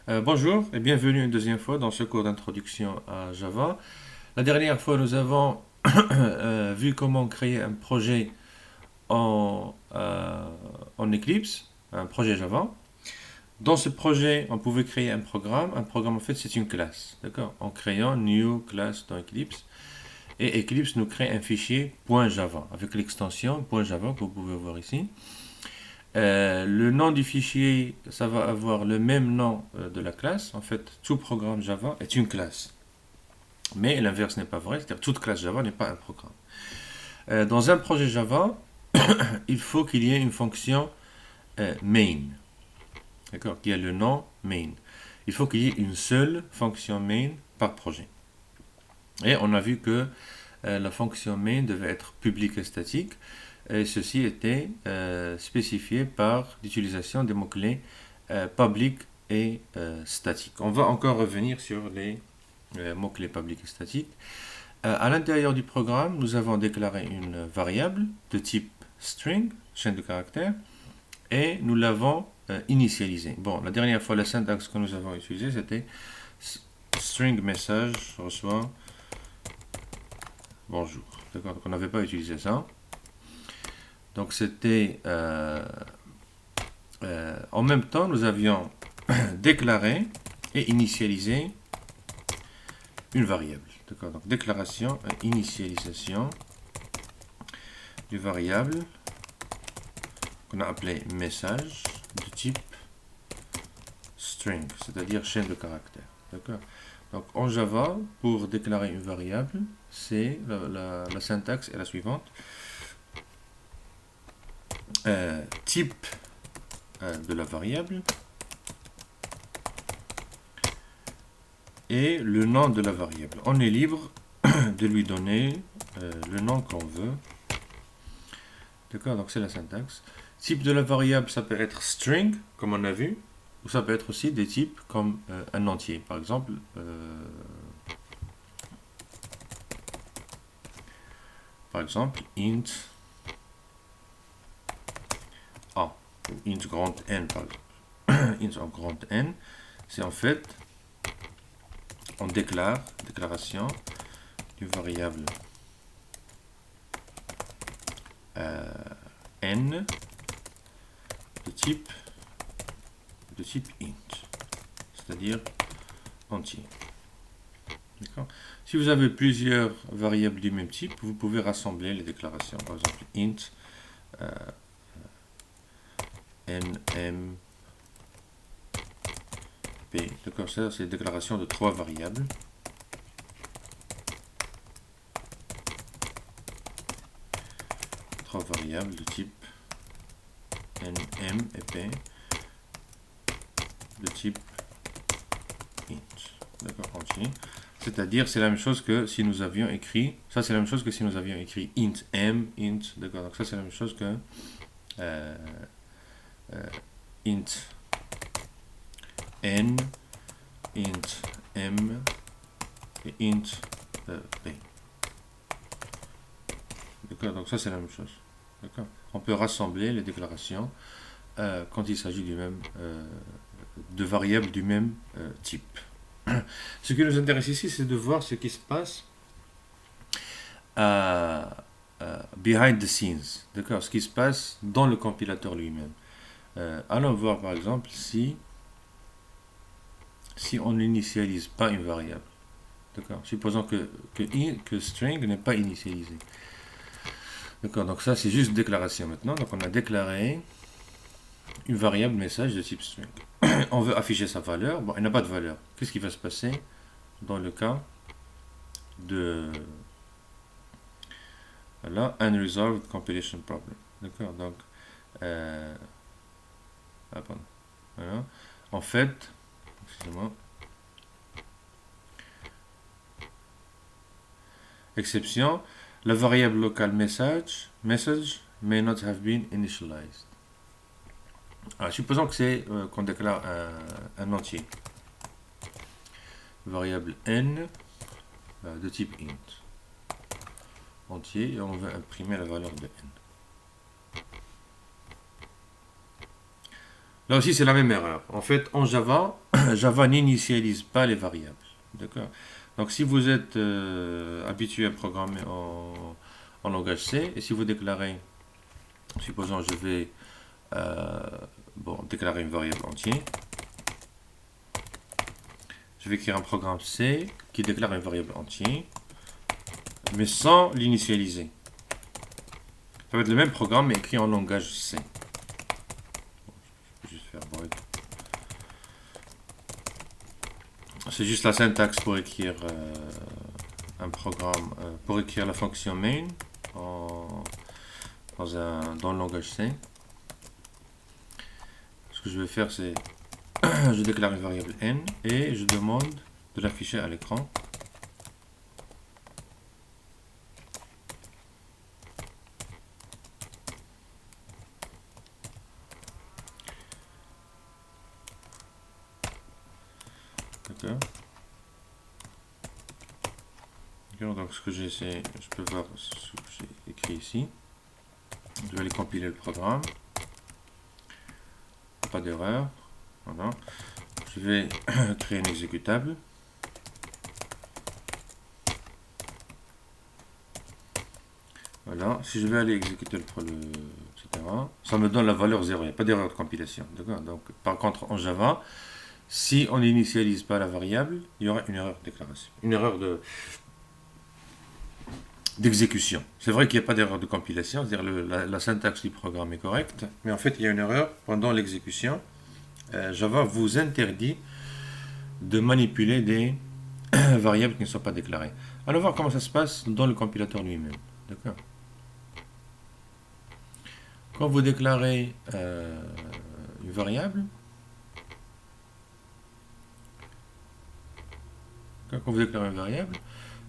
Bonjour et bienvenue une deuxième fois dans ce cours d'introduction à Java. La dernière fois, nous avons vu comment créer un projet en Eclipse, un projet Java. Dans ce projet, on pouvait créer un programme. Un programme, en fait, c'est une classe, d'accord? En créant new class dans Eclipse. Et Eclipse nous crée un fichier .java avec l'extension .java que vous pouvez voir ici. Le nom du fichier, ça va avoir le même nom de la classe. En fait, tout programme Java est une classe. Mais l'inverse n'est pas vrai, c'est-à-dire toute classe Java n'est pas un programme. Dans un projet Java, il faut qu'il y ait une fonction main, d'accord, qui a le nom main. Il faut qu'il y ait une seule fonction main par projet. Et on a vu que la fonction main devait être publique et statique. Et ceci était spécifié par l'utilisation des mots-clés public et statique. On va encore revenir sur les mots-clés public et statique. À l'intérieur du programme, nous avons déclaré une variable de type string, chaîne de caractères, et nous l'avons initialisée. Bon, la dernière fois, la syntaxe que nous avons utilisée, c'était string message reçoit bonjour. D'accord, donc on n'avait pas utilisé ça. Donc c'était en même temps, nous avions déclaré et initialisé une variable. D'accord, donc déclaration et initialisation du variable qu'on a appelé message de type string, c'est-à-dire chaîne de caractères. D'accord. Donc en Java, pour déclarer une variable, c'est la syntaxe est la suivante. Type de la variable et le nom de la variable. On est libre de lui donner le nom qu'on veut. D'accord, donc c'est la syntaxe. Type de la variable, ça peut être string, comme on a vu, ou ça peut être aussi des types comme un entier. Par exemple, int a, ou int grand N, par exemple. Int en grand N, c'est en fait, on déclaration d'une variable n de type int, c'est-à-dire entier. Si vous avez plusieurs variables du même type, vous pouvez rassembler les déclarations. Par exemple, int nm p. D'accord, ça c'est une déclaration de trois variables. Trois variables de type nm et p de type int. D'accord, entier. C'est-à-dire, c'est la même chose que si nous avions écrit, ça c'est la même chose que si nous avions écrit int m, int, d'accord, donc ça c'est la même chose que int n, int m et int p. D'accord, donc ça c'est la même chose. D'accord. On peut rassembler les déclarations quand il s'agit de variables du même type. Ce qui nous intéresse ici, c'est de voir ce qui se passe behind the scenes, d'accord, ce qui se passe dans le compilateur lui-même. Allons voir par exemple si on n'initialise pas une variable. D'accord, supposons que string n'est pas initialisé. D'accord, donc ça c'est juste déclaration maintenant. Donc on a déclaré une variable message de type string. On veut afficher sa valeur. Bon, elle n'a pas de valeur. Qu'est-ce qui va se passer dans le cas de là, unresolved compilation problem. D'accord, donc voilà. En fait, excusez-moi, exception, la variable locale message may not have been initialized. Alors, supposons que c'est qu'on déclare un entier. Variable n de type int. Entier et on veut imprimer la valeur de n. Là aussi c'est la même erreur. En fait en Java, Java n'initialise pas les variables. D'accord? Donc si vous êtes habitué à programmer en langage C, et si vous déclarez, supposons je vais déclarer une variable entière, je vais écrire un programme C qui déclare une variable entière, mais sans l'initialiser. Ça va être le même programme, mais écrit en langage C. Je vais juste faire void. C'est juste la syntaxe pour écrire un programme, pour écrire la fonction main dans le langage C. Ce que je vais faire, c'est je déclare une variable n et je demande de l'afficher à l'écran. D'accord. Donc ce que j'ai, c'est, je peux voir ce que j'ai écrit ici. Je vais aller compiler le programme. Pas d'erreur. Voilà. Je vais créer un exécutable. Voilà. Si je vais aller exécuter etc., ça me donne la valeur 0. Il n'y a pas d'erreur de compilation. D'accord. Donc, par contre, en Java, si on n'initialise pas la variable, il y aura une erreur de déclaration. Une erreur d'exécution. C'est vrai qu'il n'y a pas d'erreur de compilation, c'est-à-dire la syntaxe du programme est correcte, mais en fait il y a une erreur pendant l'exécution. Java vous interdit de manipuler des variables qui ne sont pas déclarées. Allons voir comment ça se passe dans le compilateur lui-même. D'accord. Quand vous déclarez une variable,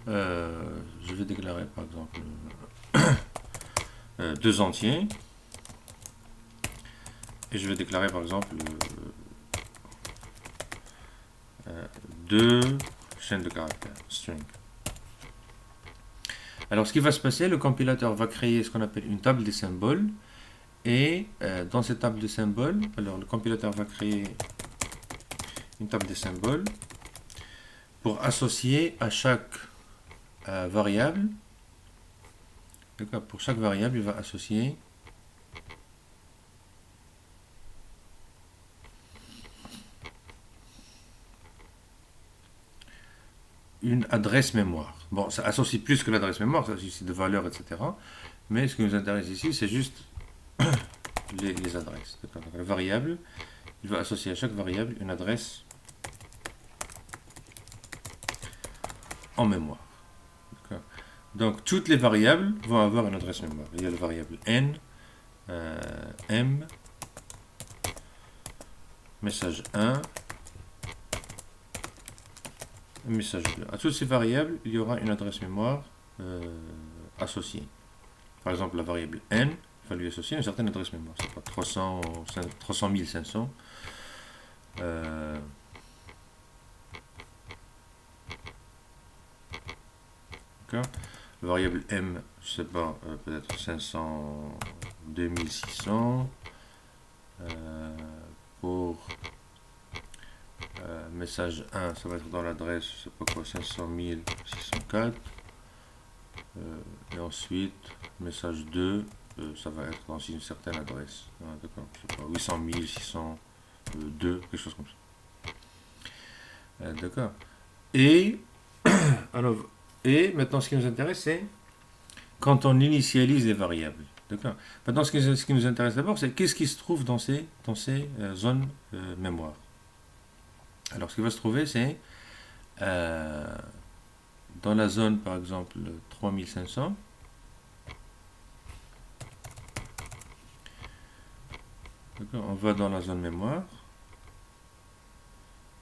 je vais déclarer par exemple 2 entiers et je vais déclarer par exemple 2 chaînes de caractères, string. Alors ce qui va se passer, le compilateur va créer ce qu'on appelle une table des symboles et dans cette table de symboles, alors le compilateur va créer une table des symboles pour associer à chaque variable. D'accord, pour chaque variable, il va associer une adresse mémoire. Bon, ça associe plus que l'adresse mémoire, ça associe de valeurs, etc. Mais ce qui nous intéresse ici, c'est juste les adresses. Donc, la variable, il va associer à chaque variable une adresse en mémoire. Donc, toutes les variables vont avoir une adresse mémoire. Il y a la variable n, m, message 1, message 2. À toutes ces variables, il y aura une adresse mémoire associée. Par exemple, la variable n, il va lui associer une certaine adresse mémoire. C'est pas 300 500. D'accord. La variable m, je sais pas, peut-être 500, 2600. Pour message 1, ça va être dans l'adresse, je sais pas quoi, 500 604. Et ensuite, message 2, ça va être dans une certaine adresse. D'accord, je sais pas, 800 602, quelque chose comme ça. D'accord. Et, alors, et maintenant, ce qui nous intéresse, c'est quand on initialise les variables. D'accord. Maintenant, ce qui nous intéresse d'abord, c'est qu'est-ce qui se trouve dans ces zones mémoire. Alors, ce qui va se trouver, c'est dans la zone, par exemple, 3500. On va dans la zone mémoire.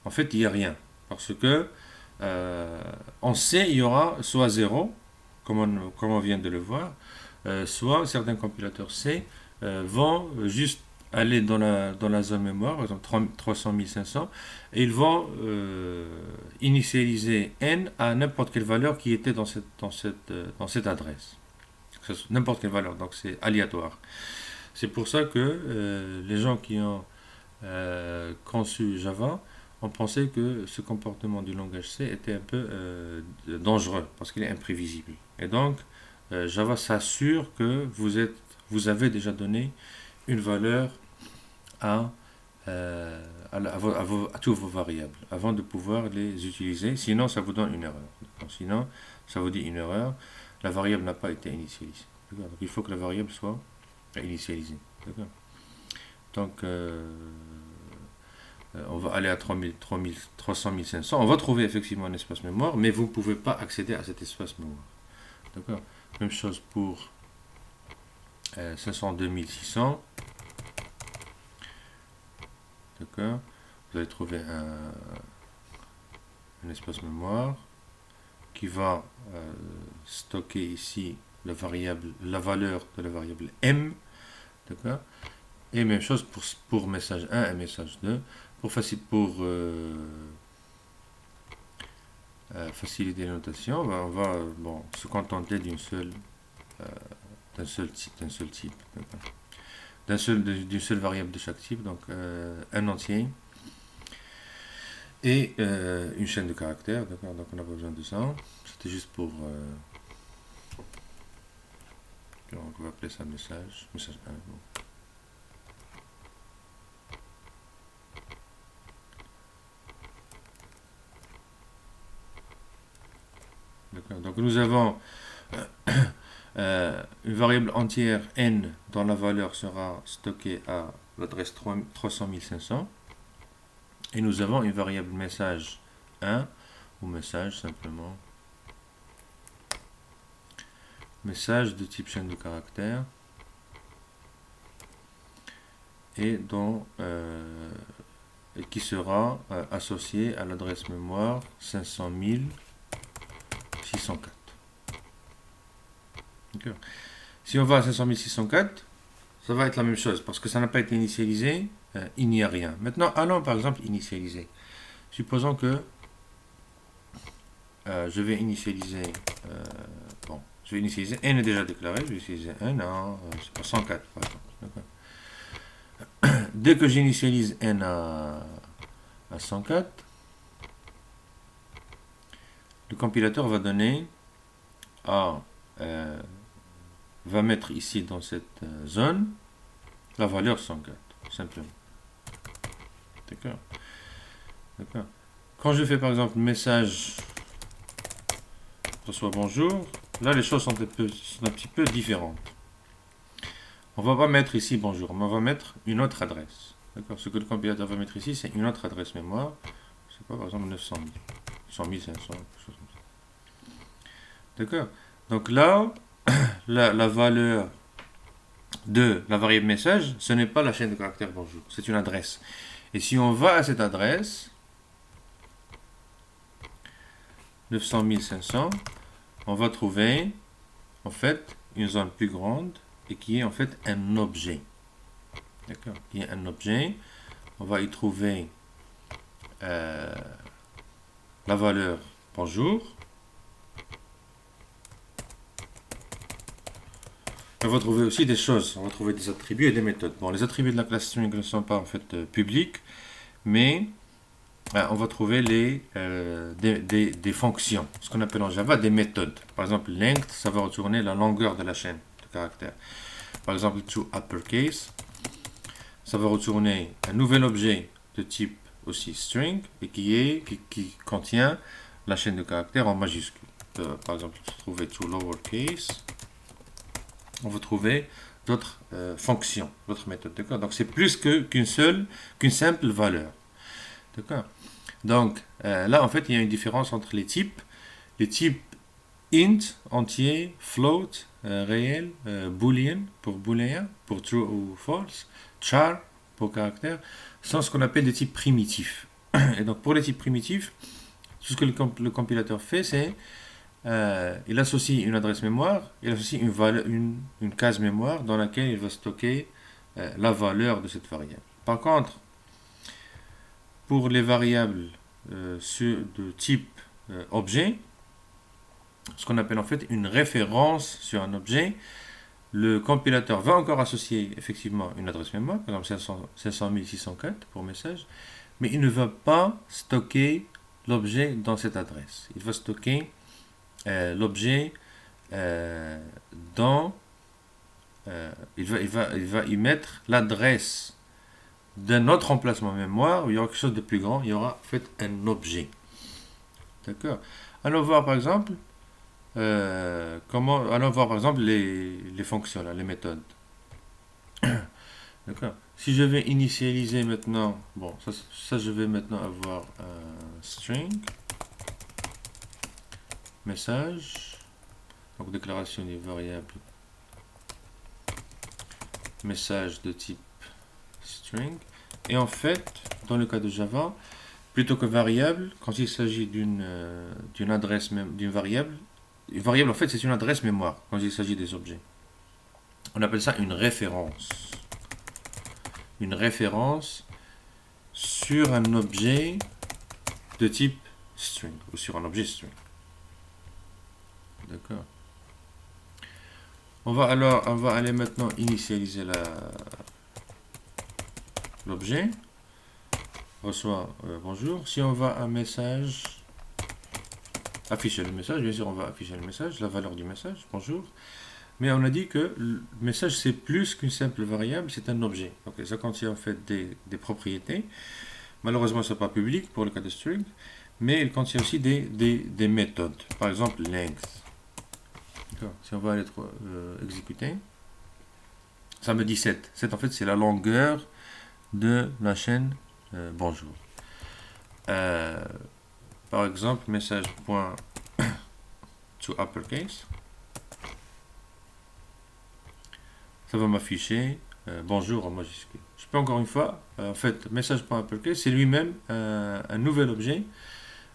En fait, il n'y a rien. Parce que on sait il y aura soit 0, comme on vient de le voir, soit certains compilateurs C vont juste aller dans la zone mémoire, par exemple 300 500, et ils vont initialiser n à n'importe quelle valeur qui était dans cette adresse. N'importe quelle valeur, donc c'est aléatoire. C'est pour ça que les gens qui ont conçu Java on pensait que ce comportement du langage C était un peu dangereux parce qu'il est imprévisible. Et donc, Java s'assure que vous avez déjà donné une valeur à, à tous vos variables avant de pouvoir les utiliser. Sinon, ça vous donne une erreur. Sinon, ça vous dit une erreur. La variable n'a pas été initialisée. Donc, il faut que la variable soit initialisée. Donc, on va aller à 300 500. On va trouver effectivement un espace mémoire, mais vous ne pouvez pas accéder à cet espace mémoire. D'accord. Même chose pour 502 600. D'accord. Vous allez trouver un espace mémoire qui va stocker ici la valeur de la variable m. D'accord. Et même chose pour message 1 et message 2. Pour faciliter la notation, on va se contenter d'un seul type, d'une seule variable de chaque type, donc un entier et une chaîne de caractères. Donc on n'a pas besoin de ça. C'était juste pour donc on va appeler ça message 1. Bon. Donc nous avons une variable entière n dont la valeur sera stockée à l'adresse 300 500. Et nous avons une variable message 1 ou message simplement. Message de type chaîne de caractères et qui sera associé à l'adresse mémoire 500 604. Si on va à 500 604, ça va être la même chose parce que ça n'a pas été initialisé, il n'y a rien. Maintenant, allons par exemple initialiser. Supposons que je vais initialiser, n est déjà déclaré, je vais utiliser n à 104 par exemple. Dès que j'initialise n à 104, le compilateur va donner va mettre ici dans cette zone la valeur 104, simplement. D'accord. Quand je fais par exemple message reçoit bonjour, là les choses sont un petit peu différentes. On va pas mettre ici bonjour, mais on va mettre une autre adresse. D'accord. Ce que le compilateur va mettre ici, c'est une autre adresse mémoire. C'est quoi par exemple 900 000, 100 500, quelque chose comme ça. D'accord. Donc là, la valeur de la variable message, ce n'est pas la chaîne de caractères bonjour, c'est une adresse. Et si on va à cette adresse, 900 500, on va trouver en fait une zone plus grande et qui est en fait un objet. D'accord. Qui est un objet. On va y trouver la valeur bonjour. On va trouver aussi des choses. On va trouver des attributs et des méthodes. Bon, les attributs de la classe string ne sont pas en fait publics, mais on va trouver des fonctions, ce qu'on appelle en Java des méthodes. Par exemple, length, ça va retourner la longueur de la chaîne de caractères. Par exemple, to uppercase, ça va retourner un nouvel objet de type aussi string et qui contient la chaîne de caractères en majuscule. Par exemple, trouver to lowercase, on va trouver d'autres fonctions, d'autres méthodes. D'accord. Donc c'est plus qu'une simple valeur. D'accord. Donc là en fait il y a une différence entre les types. Les types int, entier, float, réel, boolean pour booléen, pour true ou false, char pour caractère, sont ce qu'on appelle des types primitifs. Et donc pour les types primitifs, tout ce que le compilateur fait, c'est il associe une adresse mémoire, il associe une case mémoire dans laquelle il va stocker la valeur de cette variable. Par contre, pour les variables de type objet, ce qu'on appelle en fait une référence sur un objet, le compilateur va encore associer effectivement une adresse mémoire, par exemple 500 604 pour message, mais il ne va pas stocker l'objet dans cette adresse. Il va stocker l'objet dans... il va y mettre l'adresse d'un autre emplacement mémoire où il y aura quelque chose de plus grand. Il y aura en fait un objet. D'accord. Allons voir par exemple allons voir par exemple les fonctions, là, les méthodes. D'accord. Si je vais initialiser maintenant, bon, ça je vais maintenant avoir un string, message, donc déclaration des variables, message de type string, et en fait, dans le cas de Java, plutôt que variable, quand il s'agit d'une adresse, d'une variable, une variable en fait c'est une adresse mémoire quand il s'agit des objets. On appelle ça une référence. Une référence sur un objet de type string ou sur un objet string. D'accord. On va aller maintenant initialiser l'objet. Reçoit bonjour. Si on va à message, afficher le message, bien sûr on va afficher le message, la valeur du message, bonjour. Mais on a dit que le message c'est plus qu'une simple variable, c'est un objet. Donc ça contient en fait des propriétés. Malheureusement ce n'est pas public pour le cas de string, mais il contient aussi des méthodes. Par exemple length. Si on va aller exécuter, ça me dit 7. 7 en fait c'est la longueur de la chaîne bonjour. Par exemple message point to uppercase, ça va m'afficher bonjour en majuscule. Je peux encore une fois, en fait message.uppercase c'est lui-même un nouvel objet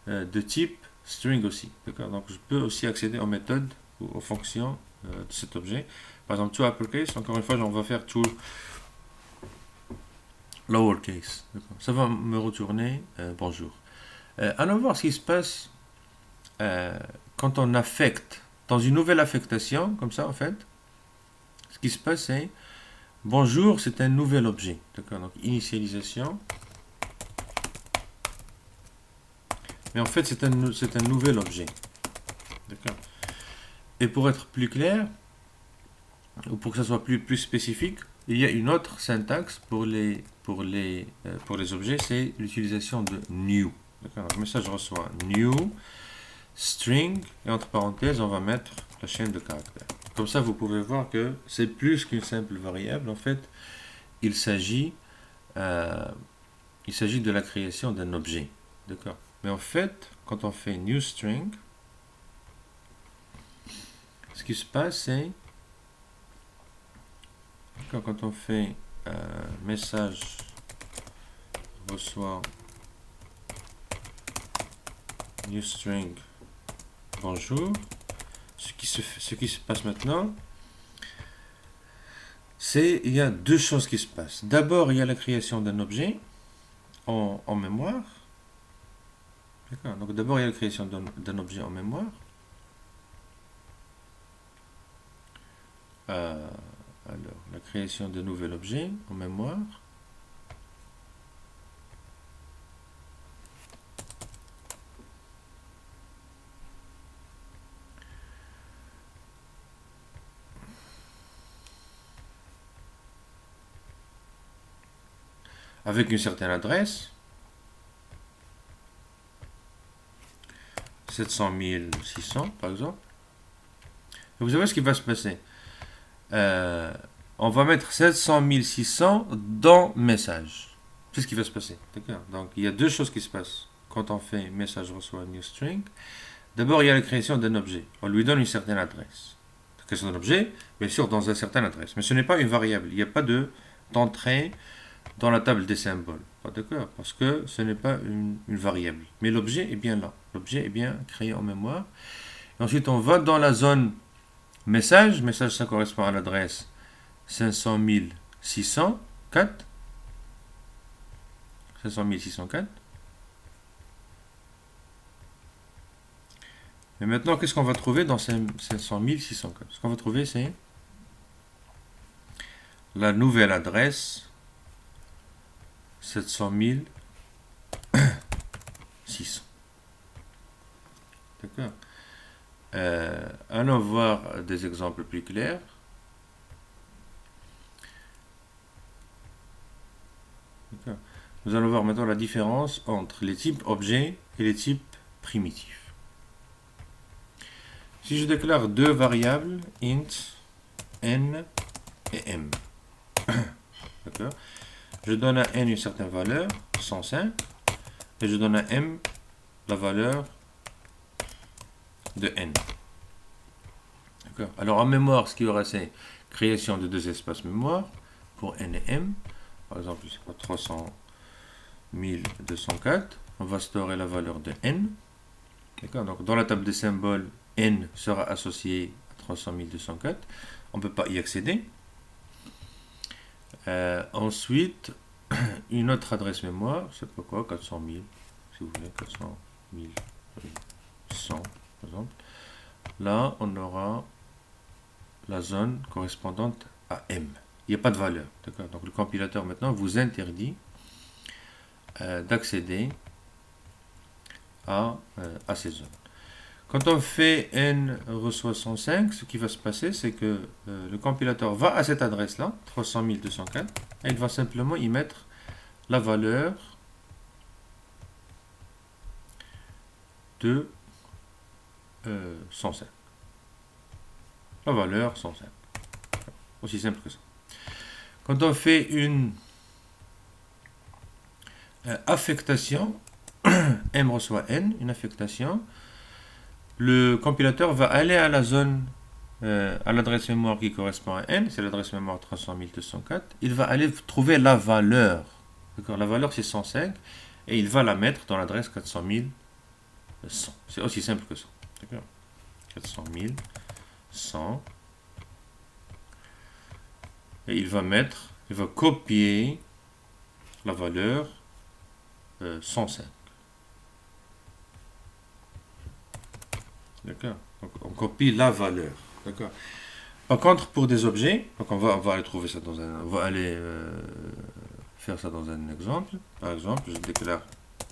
de type string aussi. Donc je peux aussi accéder aux méthodes ou aux fonctions de cet objet. Par exemple, to uppercase, encore une fois, on va faire to lowercase. Ça va me retourner bonjour. Allons voir ce qui se passe quand on affecte, dans une nouvelle affectation, comme ça en fait. Ce qui se passe, c'est bonjour, c'est un nouvel objet. D'accord, donc initialisation. Mais en fait, c'est un nouvel objet. D'accord. Et pour être plus clair, ou pour que ça soit plus spécifique, il y a une autre syntaxe pour les objets, c'est l'utilisation de new. Donc, le message reçoit new, string, et entre parenthèses, on va mettre la chaîne de caractères. Comme ça, vous pouvez voir que c'est plus qu'une simple variable. En fait, il s'agit de la création d'un objet. D'accord. Mais en fait, quand on fait new string, ce qui se passe, c'est quand on fait message reçoit new string bonjour, ce qui se passe maintenant, c'est il y a deux choses qui se passent. D'abord, il y a la création d'un objet en mémoire. D'accord. Donc d'abord, il y a la création d'un objet en mémoire. Alors, la création de nouvel objet en mémoire. Avec une certaine adresse. 700 600 par exemple. Et vous savez ce qui va se passer. On va mettre 700 600 dans message. C'est ce qui va se passer. D'accord. Donc il y a deux choses qui se passent quand on fait message reçoit new string. D'abord, il y a la création d'un objet. On lui donne une certaine adresse. La création d'un objet, bien sûr, dans une certaine adresse. Mais ce n'est pas une variable. Il n'y a pas d'entrée dans la table des symboles. D'accord. Parce que ce n'est pas une variable. Mais l'objet est bien là. L'objet est bien créé en mémoire. Et ensuite, on va dans la zone message. Message, ça correspond à l'adresse 500 604. 500 604. Mais maintenant, qu'est-ce qu'on va trouver dans 500 604? Ce qu'on va trouver, c'est la nouvelle adresse 700 600. D'accord. Allons voir des exemples plus clairs. Nous allons voir maintenant la différence entre les types objets et les types primitifs. Si je déclare deux variables, int n et m, d'accord, je donne à n une certaine valeur, 105, et je donne à m la valeur de n. D'accord. Alors en mémoire, ce qu'il y aura, c'est création de deux espaces mémoire pour n et m. Par exemple, c'est pas 300 204. On va storer la valeur de n. D'accord. Donc dans la table des symboles, n sera associé à 300 204. On ne peut pas y accéder. Ensuite, une autre adresse mémoire, c'est pas quoi, 400 000, si vous voulez, 400 100 par exemple. Là, on aura la zone correspondante à M. Il n'y a pas de valeur. Donc le compilateur maintenant vous interdit d'accéder à ces zones. Quand on fait n reçoit 105, ce qui va se passer, c'est que le compilateur va à cette adresse-là, 300 204, et il va simplement y mettre la valeur de 105. La valeur 105. Aussi simple que ça. Quand on fait une affectation, m reçoit n, une affectation, le compilateur va aller à la zone, à l'adresse mémoire qui correspond à n, c'est l'adresse mémoire 300 204, il va aller trouver la valeur. La valeur c'est 105, et il va la mettre dans l'adresse 400 100. C'est aussi simple que ça. 400 100. Et il va copier la valeur 105. D'accord. Donc on copie la valeur. D'accord. Par contre, pour des objets, donc on va aller trouver ça dans un, on va aller faire ça dans un exemple. Par exemple, je déclare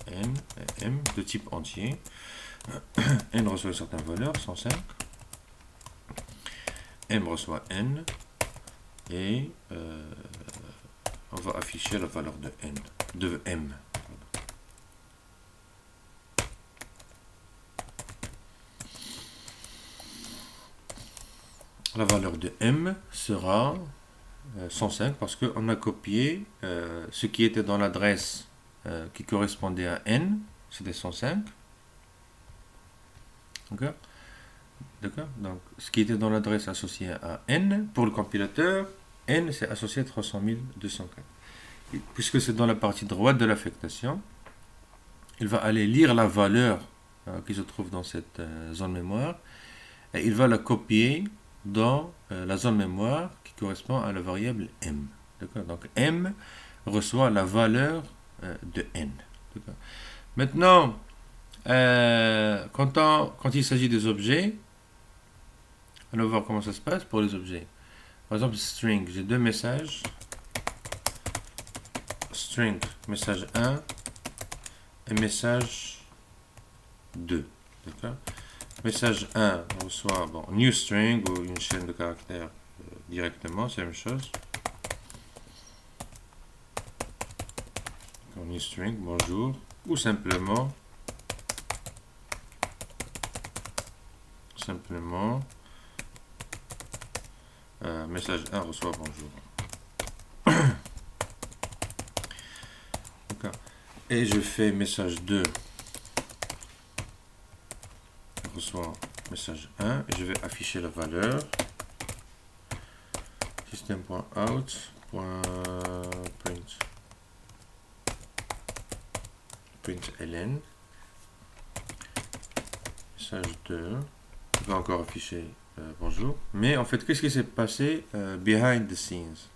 n et m de type entier. N reçoit une certaine valeur, 105. M reçoit n. Et on va afficher la valeur de n, de m. La valeur de m sera 105 parce qu'on a copié ce qui était dans l'adresse qui correspondait à n, c'était 105. D'accord. Donc ce qui était dans l'adresse associée à n, pour le compilateur, n c'est associé à 300 204. Et puisque c'est dans la partie droite de l'affectation, il va aller lire la valeur qui se trouve dans cette zone mémoire et il va la copier dans la zone mémoire qui correspond à la variable m. Donc m reçoit la valeur de n. Maintenant, quand il s'agit des objets, on va voir comment ça se passe pour les objets. Par exemple, string, j'ai deux messages. String, message 1 et message 2. Message 1 reçoit new string ou une chaîne de caractères directement, c'est la même chose. New string, bonjour, ou simplement message 1 reçoit bonjour. Et je fais message 2 reçoit message 1 et je vais afficher la valeur system.out.println message 2 va encore afficher bonjour. Mais en fait, qu'est-ce qui s'est passé behind the scenes?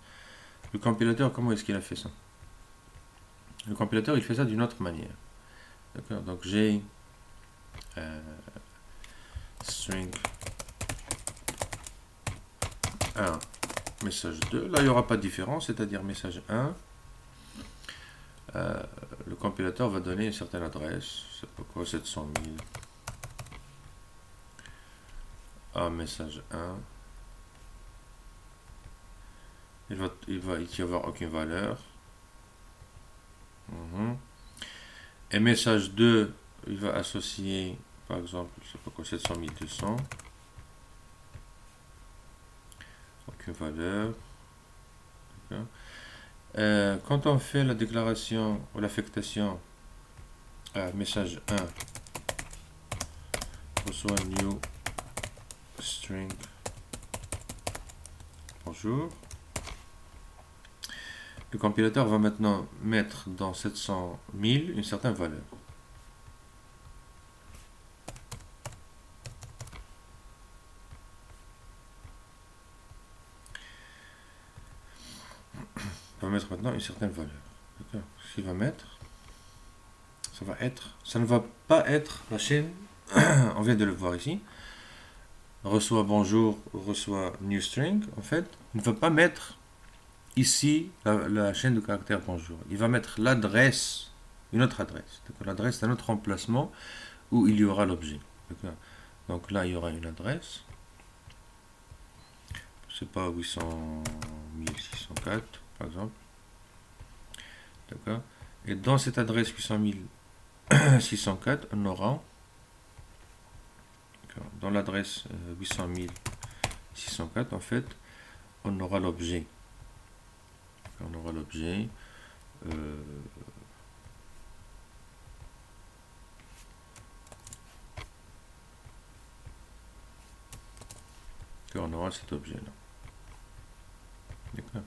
Le compilateur, comment est-ce qu'il a fait ça? Le compilateur, il fait ça d'une autre manière. D'accord. Donc j'ai string 1, message 2. Là, il n'y aura pas de différence, c'est-à-dire message 1 le compilateur va donner une certaine adresse, je sais pas quoi, 700 000, à message 1. Il va y avoir aucune valeur. Et message 2, il va associer, par exemple, je sais pas quoi, 700 200. Aucune valeur. Quand on fait la déclaration ou l'affectation à message 1, reçoit new string bonjour. Le compilateur va maintenant mettre dans 700 000 une certaine valeur. Il va mettre maintenant une certaine valeur. Ce qu'il va mettre, ça ne va pas être la chaîne, on vient de le voir ici, reçoit bonjour, reçoit new string, en fait, il ne va pas mettre ici la chaîne de caractères bonjour. Il va mettre l'adresse, une autre adresse. L'adresse c'est un autre emplacement où il y aura l'objet. Donc là, il y aura une adresse. Je sais pas, 800 604 par exemple. D'accord. Et dans cette adresse 800 604, on aura dans l'adresse 800 604, en fait, on aura l'objet. On aura l'objet. On aura cet objet là. D'accord.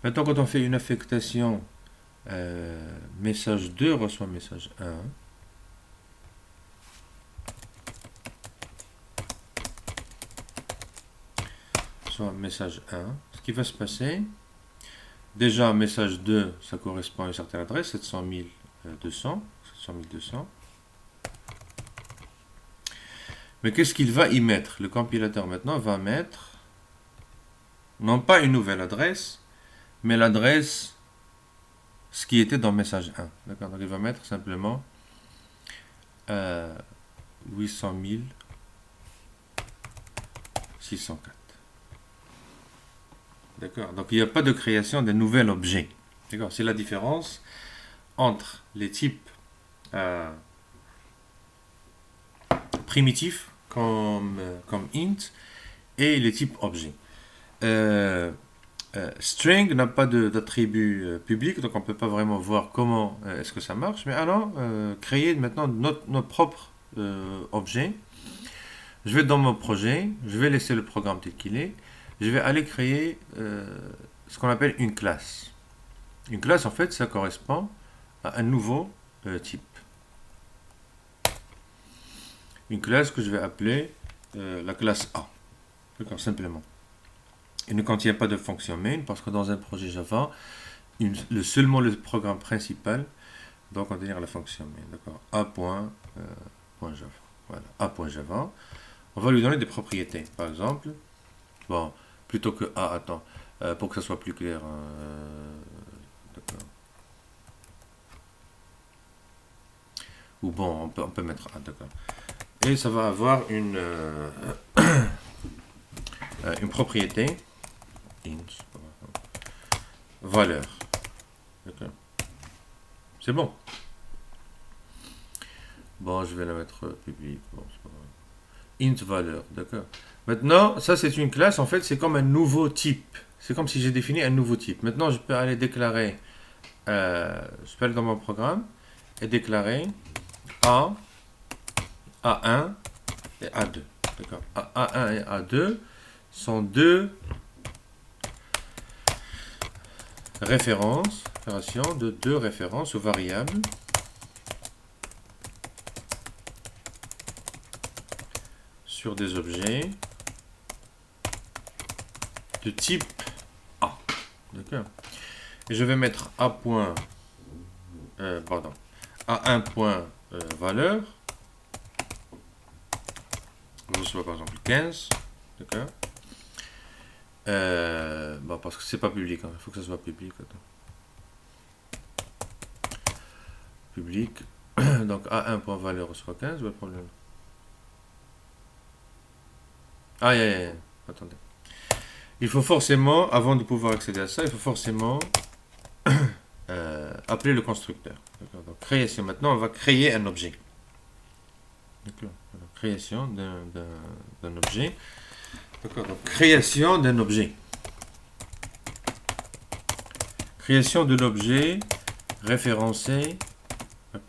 Maintenant, quand on fait une affectation, message 2 reçoit message 1. Soit message 1. Ce qui va se passer, déjà message 2, ça correspond à une certaine adresse, 700 200. Mais qu'est-ce qu'il va y mettre? Le compilateur maintenant va mettre, non pas une nouvelle adresse, mais l'adresse, ce qui était dans message 1. D'accord. Donc il va mettre simplement 800 604. D'accord. Donc il n'y a pas de création d'un nouvel objet. D'accord. C'est la différence entre les types primitifs comme int et les types objets. String n'a pas d'attribut public, donc on ne peut pas vraiment voir comment est-ce que ça marche, mais allons créer maintenant notre propre objet. Je vais dans mon projet, je vais laisser le programme tel qu'il est, je vais aller créer ce qu'on appelle une classe. Une classe, en fait, ça correspond à un nouveau type. Une classe que je vais appeler la classe A. D'accord, simplement. Il ne contient pas de fonction main parce que dans un projet Java, seulement le programme principal doit contenir la fonction main. D'accord. A.Java. Voilà. A.Java. On va lui donner des propriétés. Par exemple, bon, plutôt que A, attends, pour que ça soit plus clair. D'accord. Ou bon, on peut mettre A, d'accord. Et ça va avoir une propriété. Valeur. D'accord. C'est bon. Bon, je vais la mettre publique. Bon, c'est pas grave. Int valeur. D'accord. Maintenant, ça c'est une classe. En fait, c'est comme un nouveau type. C'est comme si j'ai défini un nouveau type. Maintenant, je peux aller déclarer. Je peux aller dans mon programme et déclarer A, A1 et A2. D'accord. A1 et A2 sont deux références, de deux références aux variables sur des objets de type A. D'accord. Et je vais mettre A point, A1 point valeur. Je reçois par exemple 15. D'accord. Parce que c'est pas public, hein. Il faut que ça soit public. Attends. public. Donc A1.valeur reçoit 15, pas de problème. Ah, attendez. Il faut forcément, avant de pouvoir accéder à ça, il faut forcément appeler le constructeur. Donc création, maintenant on va créer un objet. Alors, création d'un objet. Donc création d'un objet. Création de l'objet référencé.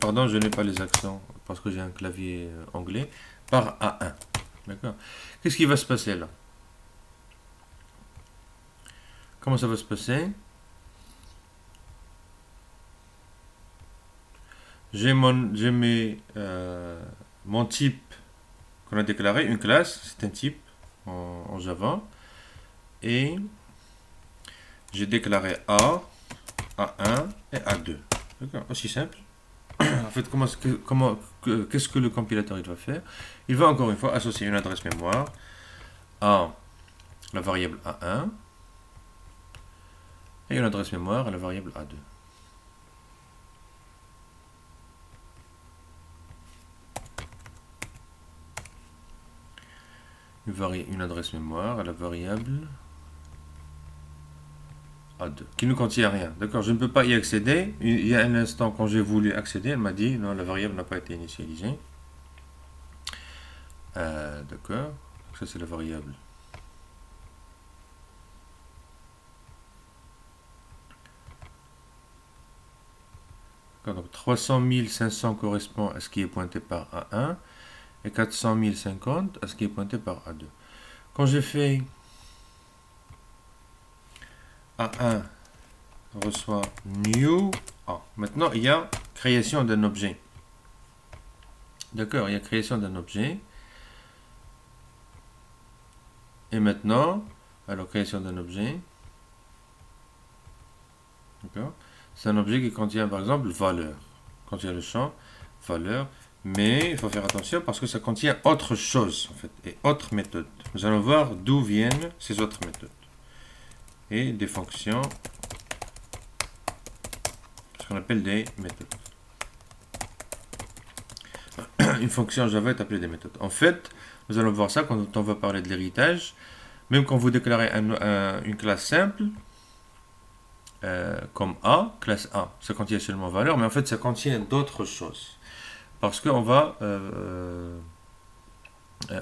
Pardon, je n'ai pas les accents parce que j'ai un clavier anglais. Par A1. D'accord. Qu'est-ce qui va se passer là? Comment ça va se passer? J'ai mon type qu'on a déclaré, une classe, c'est un type en Java. Et j'ai déclaré A, A1 et A2. D'accord, aussi simple. En fait, qu'est-ce que le compilateur il va faire? Il va encore une fois associer une adresse mémoire à la variable A1 et une adresse mémoire à la variable A2. Une adresse mémoire à la variable A2, qui ne contient rien. D'accord, je ne peux pas y accéder. Il y a un instant, quand j'ai voulu accéder, elle m'a dit non, la variable n'a pas été initialisée. D'accord, ça c'est la variable. Donc 300 500 correspond à ce qui est pointé par A1 et 400 050 à ce qui est pointé par A2. Quand j'ai fait A1 reçoit new A. Maintenant, il y a création d'un objet. D'accord, il y a création d'un objet. Et maintenant, alors création d'un objet. D'accord. C'est un objet qui contient par exemple valeur. Contient le champ valeur. Mais il faut faire attention parce que ça contient autre chose en fait. Et autre méthode. Nous allons voir d'où viennent ces autres méthodes. Et des fonctions. Ce qu'on appelle des méthodes. Une fonction Java est appelée des méthodes. En fait, nous allons voir ça quand on va parler de l'héritage. Même quand vous déclarez une classe simple, comme A, classe A, ça contient seulement valeur, mais en fait ça contient d'autres choses. Parce qu'on on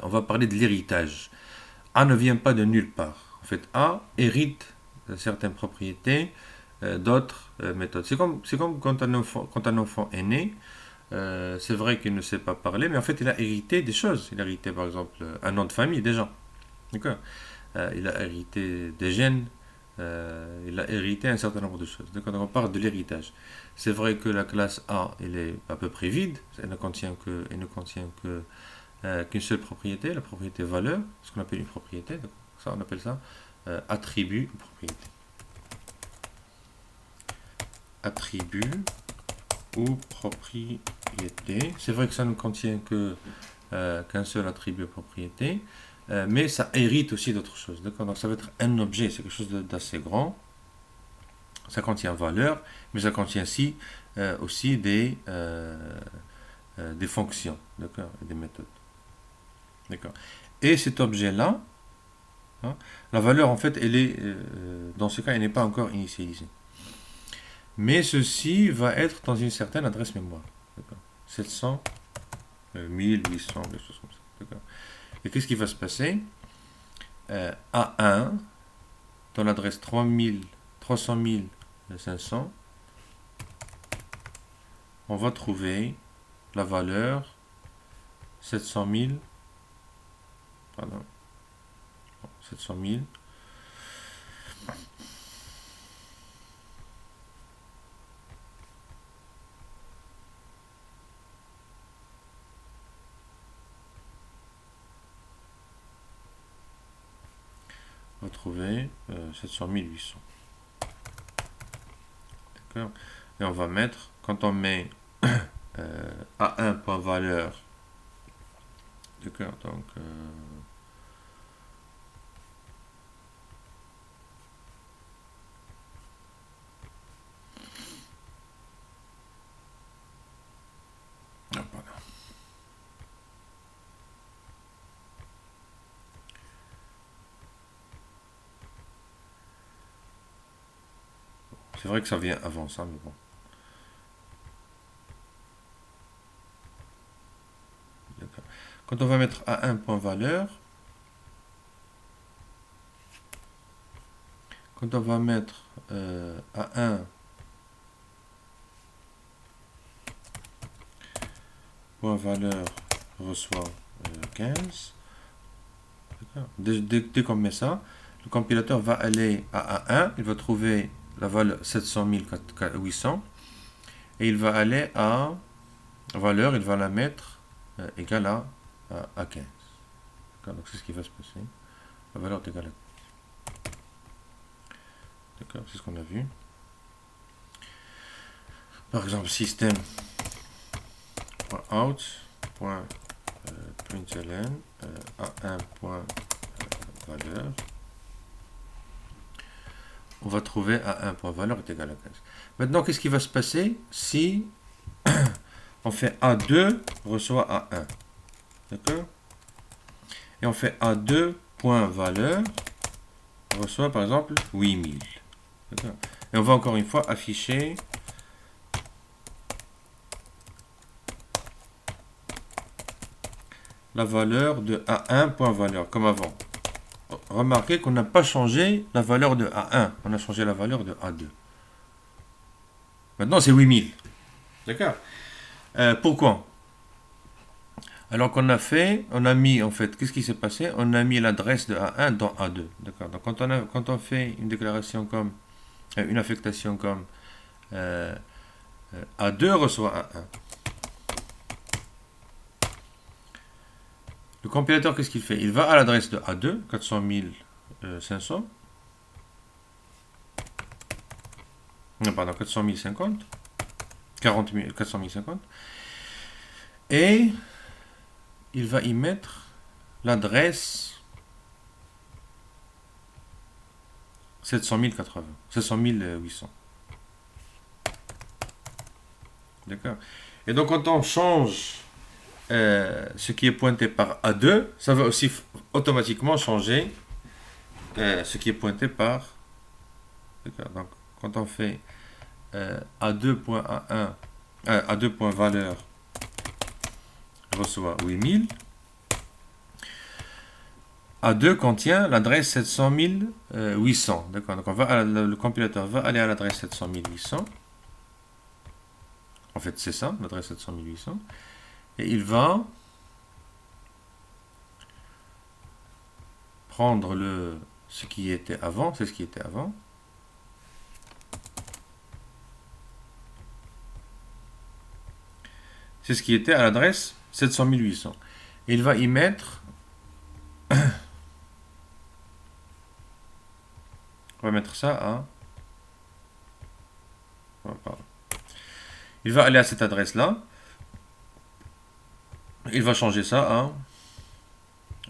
va parler de l'héritage. A ne vient pas de nulle part. En fait, A hérite certaines propriétés d'autres méthodes. C'est comme quand un enfant est né. C'est vrai qu'il ne sait pas parler, mais en fait il a hérité des choses. Il a hérité par exemple un nom de famille déjà. D'accord. Il a hérité des gènes, il a hérité un certain nombre de choses. Donc on parle de l'héritage. C'est vrai que la classe A, elle est à peu près vide, elle ne contient qu'une seule propriété, la propriété valeur, ce qu'on appelle une propriété. Donc ça, on appelle ça attribut ou propriété. Attribut ou propriété. C'est vrai que ça ne contient qu'un seul attribut ou propriété. Mais ça hérite aussi d'autres choses. D'accord. Donc ça va être un objet, c'est quelque chose d'assez grand. Ça contient valeur, mais ça contient aussi des fonctions, d'accord, et des méthodes. D'accord. Et cet objet-là, hein, la valeur en fait, elle est, dans ce cas, elle n'est pas encore initialisée. Mais ceci va être dans une certaine adresse mémoire. D'accord. 700, 1800, des choses comme ça. D'accord. Et qu'est-ce qui va se passer? A1 dans l'adresse 300 500, on va trouver la valeur 700 000, pardon, 700 000, on va trouver 700 800. D'accord. Et on va mettre, quand on met A1 point valeur, d'accord, donc C'est vrai que ça vient avant ça, mais bon. Quand on va mettre A1 point valeur, quand on va mettre A1 point valeur reçoit 15, dès qu'on met ça, le compilateur va aller à A1, il va trouver la valeur 700 800 et il va aller à valeur, il va la mettre égale à 15. Donc c'est ce qui va se passer. La valeur est égale à 15. D'accord, c'est ce qu'on a vu. Par exemple, system.out.println a1.valeur. On va trouver a1.valeur est égal à 15. Maintenant, qu'est-ce qui va se passer si on fait A2 reçoit A1? D'accord? Et on fait A2.valeur reçoit par exemple 8000. D'accord? Et on va encore une fois afficher la valeur de A1.valeur comme avant. Remarquez qu'on n'a pas changé la valeur de A1, on a changé la valeur de A2. Maintenant c'est 8000. D'accord? Pourquoi? Alors qu'on a fait, on a mis en fait, qu'est-ce qui s'est passé? On a mis l'adresse de A1 dans A2. D'accord? Donc quand on fait une déclaration comme, une affectation comme A2 reçoit A1. Le compilateur, qu'est-ce qu'il fait? Il va à l'adresse de A2, 400 500. Non, pardon, 400 050. 400 050. Et il va y mettre l'adresse 700 800. D'accord? Et donc, quand on change ce qui est pointé par A2, ça va aussi automatiquement changer ce qui est pointé par... D'accord? Donc, quand on fait A2.A1, A2.valeur reçoit 8000, A2 contient l'adresse 700 800. D'accord? Donc, le compilateur va aller à l'adresse 700 800. En fait, c'est ça, l'adresse 700 800. Et il va prendre ce qui était avant, c'est ce qui était avant. C'est ce qui était à l'adresse 700 800. Et il va y mettre... On va mettre ça à... Pardon. Il va aller à cette adresse-là. Il va changer ça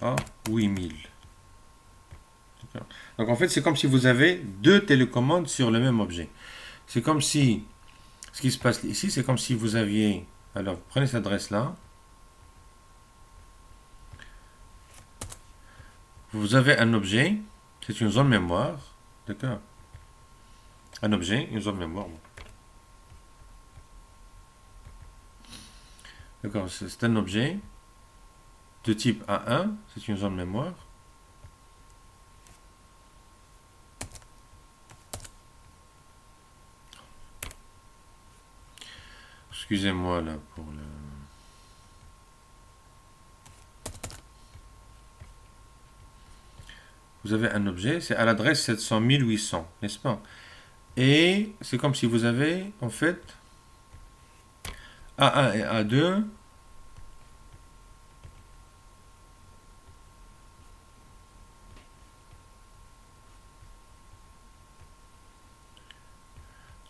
à 8000. Donc en fait, c'est comme si vous avez deux télécommandes sur le même objet. C'est comme si, ce qui se passe ici, c'est comme si vous aviez, alors vous prenez cette adresse-là, vous avez un objet, c'est une zone mémoire, d'accord? Un objet, une zone mémoire. D'accord, c'est un objet de type A1, c'est une zone mémoire. Excusez-moi là pour le... Vous avez un objet, c'est à l'adresse 700 800, n'est-ce pas? Et c'est comme si vous avez en fait A1 et A2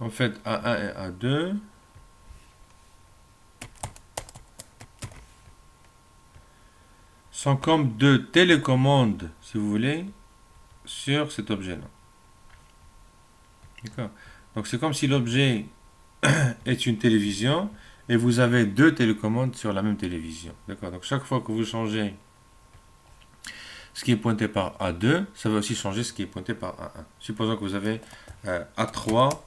en fait A1 et A2 sont comme deux télécommandes, si vous voulez, sur cet objet-là. D'accord? Donc c'est comme si l'objet est une télévision et vous avez deux télécommandes sur la même télévision. D'accord? Donc chaque fois que vous changez ce qui est pointé par A2, ça va aussi changer ce qui est pointé par A1. Supposons que vous avez A3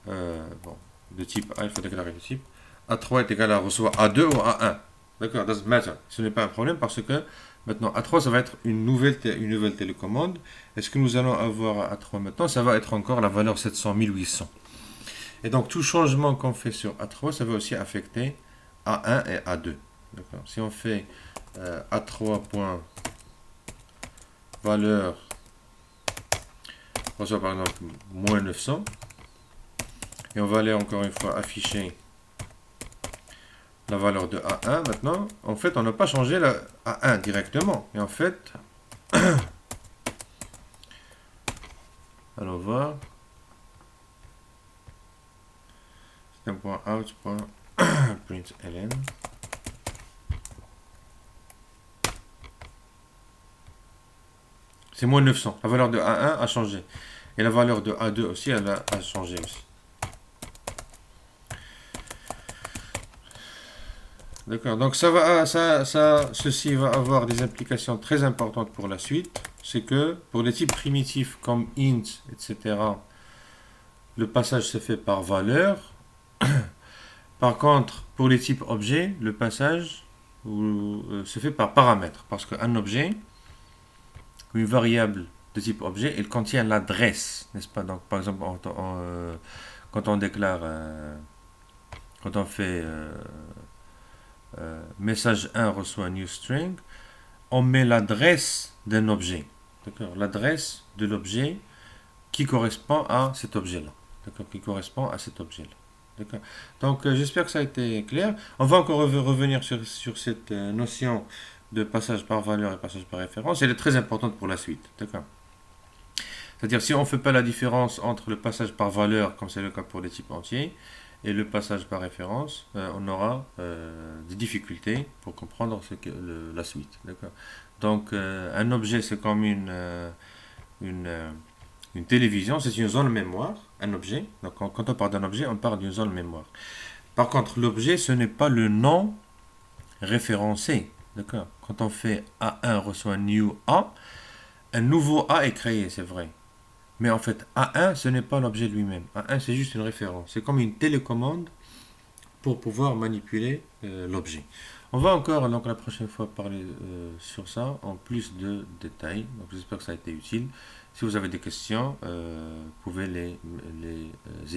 bon, de type A, il faut déclarer le type. A3 est égal à reçoit A2 ou A1. D'accord, doesn't matter. Ce n'est pas un problème parce que maintenant A3, ça va être une nouvelle télécommande. Est-ce que nous allons avoir A3 maintenant? Ça va être encore la valeur 700 800. Et donc, tout changement qu'on fait sur A3, ça va aussi affecter A1 et A2. D'accord. Si on fait A3. Valeur reçoit par exemple moins 900. Et on va aller encore une fois afficher la valeur de A1 maintenant. En fait, on n'a pas changé la A1 directement. Et en fait, allons voir. C'est un point out. Print ln. C'est moins 900. La valeur de A1 a changé. Et la valeur de A2 aussi, elle a changé aussi. D'accord. Donc ceci va avoir des implications très importantes pour la suite. C'est que pour les types primitifs comme int, etc., le passage se fait par valeur. Par contre, pour les types objets, le passage se fait par paramètre. Parce qu'un objet, une variable de type objet, il contient l'adresse, n'est-ce pas? Donc, par exemple, quand on déclare, quand on fait message 1 reçoit new string, on met l'adresse d'un objet. D'accord? L'adresse de l'objet qui correspond à cet objet-là. D'accord? Qui correspond à cet objet-là. D'accord? Donc, j'espère que ça a été clair. On va encore revenir sur cette notion de passage par valeur et passage par référence. Elle est très importante pour la suite. D'accord? C'est-à-dire, si on ne fait pas la différence entre le passage par valeur, comme c'est le cas pour les types entiers, et le passage par référence, on aura des difficultés pour comprendre la suite. D'accord? Donc, un objet, c'est comme une télévision, c'est une zone mémoire, un objet. Donc, quand on parle d'un objet, on parle d'une zone mémoire. Par contre, l'objet, ce n'est pas le nom référencé. D'accord? Quand on fait A1 reçoit new A, un nouveau A est créé, c'est vrai. Mais en fait, A1, ce n'est pas l'objet lui-même. A1, c'est juste une référence. C'est comme une télécommande pour pouvoir manipuler l'objet. On va encore, donc, la prochaine fois parler sur ça en plus de détails. Donc, j'espère que ça a été utile. Si vous avez des questions, vous pouvez les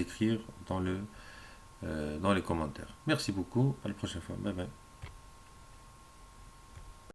écrire dans les commentaires. Merci beaucoup. À la prochaine fois. Bye bye.